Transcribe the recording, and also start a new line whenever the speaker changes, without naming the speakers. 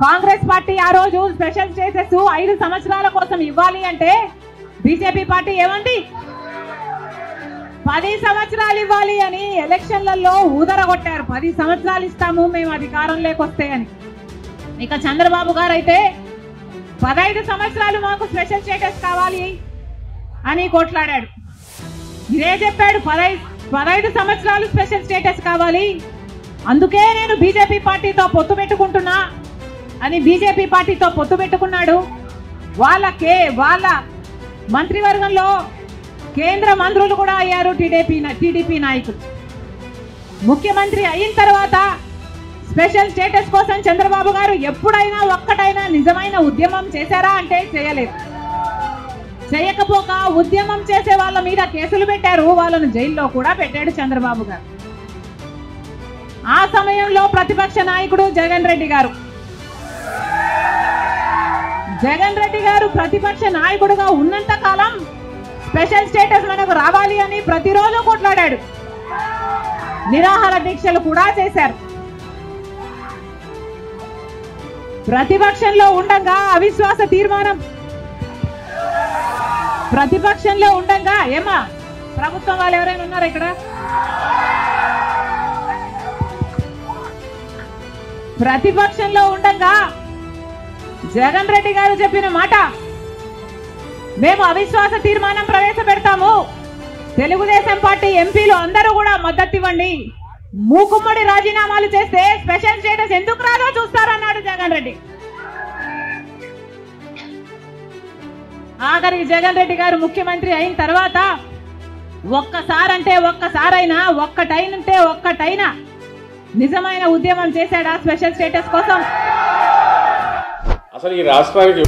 Congress party ఆ రోజు special status 5 సంవత్సరాల కోసం ఇవ్వాలి అంటే బీజేపీ పార్టీ ఏమంది 10 సంవత్సరాలు ఇవ్వాలి అని ఎలక్షన్లలో ఊదరగొట్టారు. 10 సంవత్సరాలు ఇస్తాము మేము అధికారంలోకి వస్తే అని. ఇక చంద్రబాబు గారు అయితే 15 సంవత్సరాలు మాకు స్పెషల్ స్టేటస్ కావాలి అని కొట్లాడాడు. ఇదే చెప్పాడు 15 సంవత్సరాలు స్పెషల్ స్టేటస్ కావాలి, అందుకే నేను బీజేపీ పార్టీతో పొత్తు పెట్టుకుంటున్నా అని బీజేపీ పార్టీతో పొత్తు పెట్టుకున్నాడు. వాళ్ళ మంత్రివర్గంలో కేంద్ర మంత్రులు కూడా అయ్యారు టీడీపీ నాయకులు. ముఖ్యమంత్రి అయిన తర్వాత స్పెషల్ స్టేటస్ కోసం చంద్రబాబు గారు ఎప్పుడైనా ఒక్కటైనా నిజమైన ఉద్యమం చేశారా అంటే చేయలేదు. చేయకపోక ఉద్యమం చేసే వాళ్ళ మీద కేసులు పెట్టారు, వాళ్ళను జైల్లో కూడా పెట్టాడు చంద్రబాబు గారు. ఆ సమయంలో ప్రతిపక్ష నాయకుడు జగన్ రెడ్డి గారు ప్రతిపక్ష నాయకుడుగా ఉన్నంత కాలం స్పెషల్ స్టేటస్ మనకు రావాలి అని ప్రతిరోజు కొట్లాడాడు. నిరాహార దీక్షలు కూడా చేశారు. ప్రతిపక్షంలో ఉండగా అవిశ్వాస తీర్మానం ఏమా ప్రభుత్వం వాళ్ళు ఎవరైనా ఉన్నారా ఇక్కడ? ప్రతిపక్షంలో ఉండగా జగన్ రెడ్డి గారు చెప్పిన మాట, మేము అవిశ్వాస తీర్మానం ప్రవేశపెడతాము, తెలుగుదేశం పార్టీ ఎంపీలు అందరూ కూడా మద్దతు ఇవ్వండి, మూకుమ్మడి రాజీనామాలు చేస్తే స్పెషల్ స్టేటస్ ఎందుకు రాదో చూస్తారన్నాడు జగన్ రెడ్డి. ఆఖరికి జగన్ రెడ్డి గారు ముఖ్యమంత్రి అయిన తర్వాత ఒక్కటైనా నిజమైన ఉద్యమం చేశాడా స్పెషల్ స్టేటస్ కోసం?
అసలు ఈ రాష్ట్రానికి